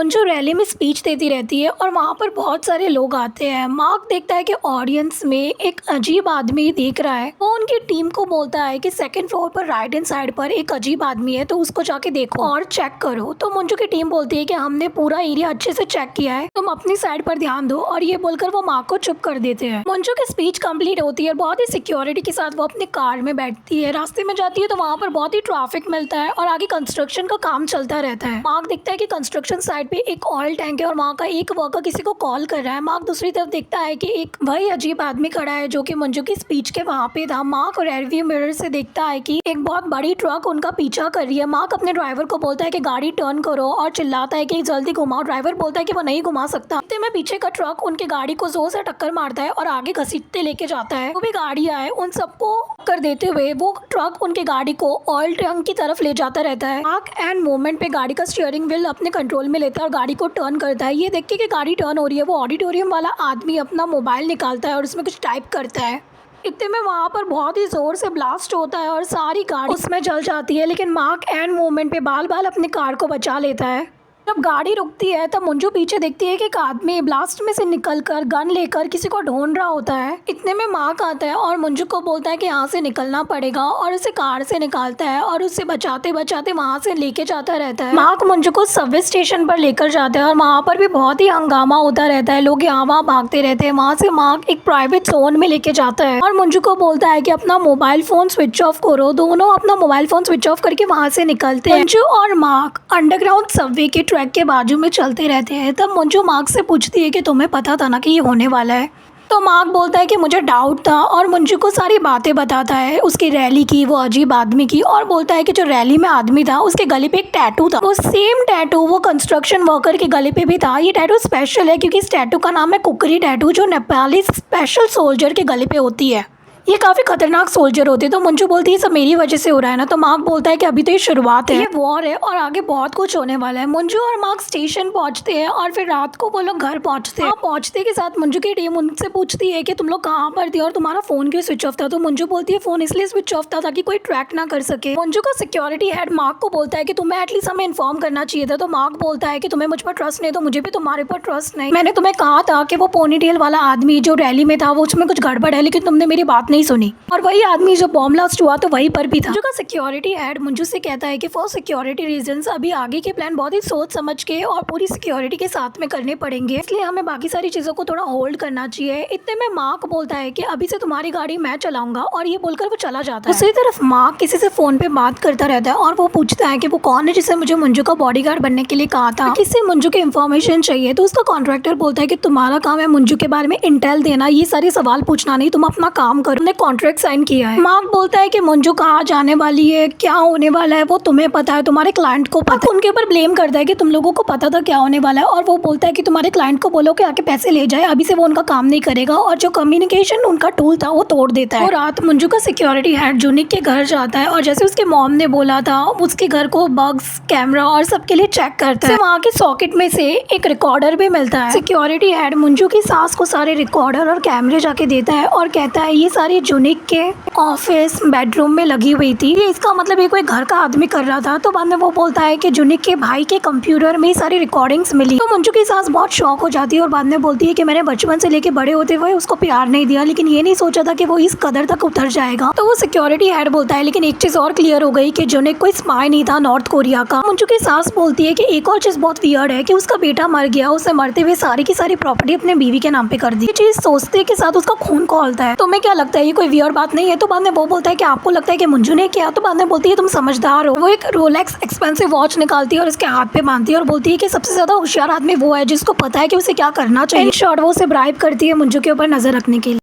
Manju rally में speech देती रहती है और वहाँ पर बहुत सारे लोग आते हैं। मार्क देखता है कि ऑडियंस में एक अजीब आदमी देख रहा है। वो उनकी टीम को बोलता है कि सेकंड फ्लोर पर राइट हैंड साइड पर एक अजीब आदमी है, तो उसको जाके देखो और चेक करो। तो मंजू की टीम बोलती है कि हमने पूरा एरिया अच्छे से चेक किया है, तुम अपनी साइड पर ध्यान दो। और ये बोलकर वो मार्क को चुप कर देते हैं। मंजू की स्पीच कंप्लीट होती है, बहुत ही सिक्योरिटी के साथ वो अपनी कार में बैठती है। रास्ते में जाती है तो वहाँ पर बहुत ही ट्रैफिक मिलता है और आगे कंस्ट्रक्शन का काम चलता रहता है। मार्क देखता है कि कंस्ट्रक्शन साइड पे एक ऑयल टैंक है और वहाँ का एक वर्कर किसी को कॉल कर रहा है। मार्क दूसरी तरफ देखता है कि एक वही अजीब आदमी खड़ा है जो कि मंजू की स्पीच के वहाँ पे था। मार्क रियरव्यू मिरर से देखता है कि एक बहुत बड़ी ट्रक उनका पीछा कर रही है। मार्क अपने ड्राइवर को बोलता है कि गाड़ी टर्न करो और चिल्लाता है कि जल्दी घुमाओ। ड्राइवर बोलता है कि वो नहीं घुमा सकता। इतने में पीछे का ट्रक उनकी गाड़ी को जोर से टक्कर मारता है और आगे घसीटते लेके जाता है। वो भी गाड़ी आए उन सबको कर देते हुए वो ट्रक उनकी गाड़ी को ऑयल टैंक की तरफ ले जाता रहता है। मार्क एंड मोमेंट पे गाड़ी का स्टीयरिंग व्हील अपने कंट्रोल में लेता है और गाड़ी को टर्न करता है। ये देख के कि गाड़ी टर्न हो रही है, वो ऑडिटोरियम वाला आदमी अपना मोबाइल निकालता है और उसमें कुछ टाइप करता है। इतने में वहाँ पर बहुत ही जोर से ब्लास्ट होता है और सारी गाड़ी उसमें जल जाती है। लेकिन मार्क एंड मोमेंट पे बाल बाल अपनी कार को बचा लेता है। जब गाड़ी रुकती है तब मंजू पीछे देखती है कि एक आदमी ब्लास्ट में से निकलकर गन लेकर किसी को ढूंढ रहा होता है। इतने में मार्क आता है और मंजू को बोलता है कि यहाँ से निकलना पड़ेगा और उसे कार से निकालता है और उसे बचाते बचाते वहाँ से लेके जाता रहता है। मार्क मंजू को सबवे स्टेशन पर लेकर जाता है और वहाँ पर भी बहुत ही हंगामा होता रहता है। लोग यहाँ वहाँ भागते रहते हैं। वहाँ से मार्क एक प्राइवेट जोन में लेके जाता है और मंजू को बोलता है कि अपना मोबाइल फोन स्विच ऑफ करो। दोनों अपना मोबाइल फोन स्विच ऑफ करके वहाँ से निकलते हैं। मंजू और मार्क अंडरग्राउंड सबवे के ट्रैक के बाजू में चलते रहते हैं। तब मंजू मार्क से पूछती है कि तुम्हें पता था ना कि ये होने वाला है? तो मार्क बोलता है कि मुझे डाउट था और मंजू को सारी बातें बताता है उसकी रैली की, वो अजीब आदमी की, और बोलता है कि जो रैली में आदमी था उसके गले पे एक टैटू था। वो सेम टैटू वो कंस्ट्रक्शन वर्कर के गले पे भी था। ये टैटू स्पेशल है क्योंकि इस टैटू का नाम है कुकरी टैटू, जो नेपाली स्पेशल सोल्जर के गले पे होती है। ये काफ़ी खतरनाक सोल्जर होते हैं। तो मंजू बोलती है सब मेरी वजह से हो रहा है ना। तो मार्क बोलता है कि अभी तो ये शुरुआत है, ये वॉर है और आगे बहुत कुछ होने वाला है। मंजू और मार्क स्टेशन पहुंचते हैं और फिर रात को वो लोग घर पहुंचते हैं। पहुंचते के साथ मंजू की टीम उनसे पूछती है कि तुम लोग कहाँ पर थे और तुम्हारा फोन क्यों स्विच ऑफ था? तो मंजू बोलती है फोन इसलिए स्विच ऑफ था ताकि कोई ट्रैक ना कर सके। मंजू का सिक्योरिटी हेड मार्क को बोलता है कि तुम्हें एटलीस्ट हमें इन्फॉर्म करना चाहिए था। तो मार्क बोलता है कि तुम्हें मुझ पर ट्रस्ट नहीं, तो मुझे भी तुम्हारे पर ट्रस्ट नहीं। मैंने तुम्हें कहा था कि वो पोनीटेल वाला आदमी जो रैली में था वो उसमें कुछ गड़बड़ है, लेकिन तुमने मेरी बात नहीं सुनी। और वही आदमी जो बॉम्ब ब्लास्ट हुआ तो वहीं पर भी था। मंजू का सिक्योरिटी हेड मंजू से कहता है कि फॉर सिक्योरिटी रीजंस अभी आगे के प्लान बहुत ही सोच समझ के और पूरी सिक्योरिटी के साथ में करने पड़ेंगे, इसलिए हमें बाकी सारी चीजों को थोड़ा होल्ड करना चाहिए। इतने में मार्क बोलता है कि अभी से तुम्हारी गाड़ी मैं चलाऊंगा और ये बोलकर वो चला जाता है। दूसरी तरफ मार्क किसी से फोन पे बात करता रहता है और वो पूछता है कि वो कौन है जिसे मुझे मंजू का बॉडीगार्ड बनने के लिए कहा था, किससे मंजू की इन्फॉर्मेशन चाहिए। तो उसका कॉन्ट्रैक्टर बोलता है कि तुम्हारा काम है मंजू के बारे में इंटेल देना, ये सारे सवाल पूछना नहीं, तुम अपना काम करो, तुमने कॉन्ट्रैक्ट साइन किया है। मार्क बोलता है कि मंजू कहाँ जाने वाली है, क्या होने वाला है वो तुम्हें पता है, तुम्हारे क्लाइंट को पता है। उनके ऊपर ब्लेम करता है कि तुम लोगों को पता था क्या होने वाला है और वो बोलता है कि तुम्हारे क्लाइंट को बोलो कि आके पैसे ले जाए, अभी से वो उनका काम नहीं करेगा। और जो कम्युनिकेशन उनका टूल था वो तोड़ देता है। वो रात मंजू का सिक्योरिटी हेड जूनिक के घर जाता है और जैसे उसके मॉम ने बोला था उसके घर को बग्स, कैमरा और सबके लिए चेक करता है। वहाँ के सॉकेट में से एक रिकॉर्डर भी मिलता है। सिक्योरिटी हेड मंजू की सास को सारे रिकॉर्डर और कैमरे जाके देता है और कहता है ये सारे जूनिक के ऑफिस बेडरूम में लगी हुई थी, ये इसका मतलब ये कोई घर का आदमी कर रहा था। तो बाद में वो बोलता है कि जूनिक के भाई के कंप्यूटर में सारी रिकॉर्डिंग्स मिली। तो मंजू की सास बहुत शॉक हो जाती है और बाद में बोलती है कि मैंने बचपन से लेके बड़े होते हुए उसको प्यार नहीं दिया, लेकिन ये नहीं सोचा था कि वो इस कदर तक उतर जाएगा। तो वो सिक्योरिटी हेड बोलता है लेकिन एक चीज और क्लियर हो गई कि जूनिक कोई स्पाई नहीं था नॉर्थ कोरिया का। मंजू की सास बोलती है कि एक और चीज बहुत वियर्ड है कि उसका बेटा मर गया, उसे मरते हुए सारी की सारी प्रॉपर्टी अपने बीवी के नाम पे कर दी। ये चीज सोचते के साथ उसका खून खौलता है। तुम्हें क्या लगता है ये कोई वियर्ड बात नहीं है? तो बाद में वो बोलता है कि आपको लगता है कि मंजू ने किया? तो बाद में बोलती है तुम समझदार हो। वो एक रोलेक्स एक्सपेंसिव वॉच निकालती है और उसके हाथ पे बांधती है और बोलती है कि सबसे ज्यादा होशियार आदमी वो है जिसको पता है कि उसे क्या करना चाहिए। इन शॉर्ट वो उसे ब्राइब करती है मंजू के ऊपर नजर रखने के लिए।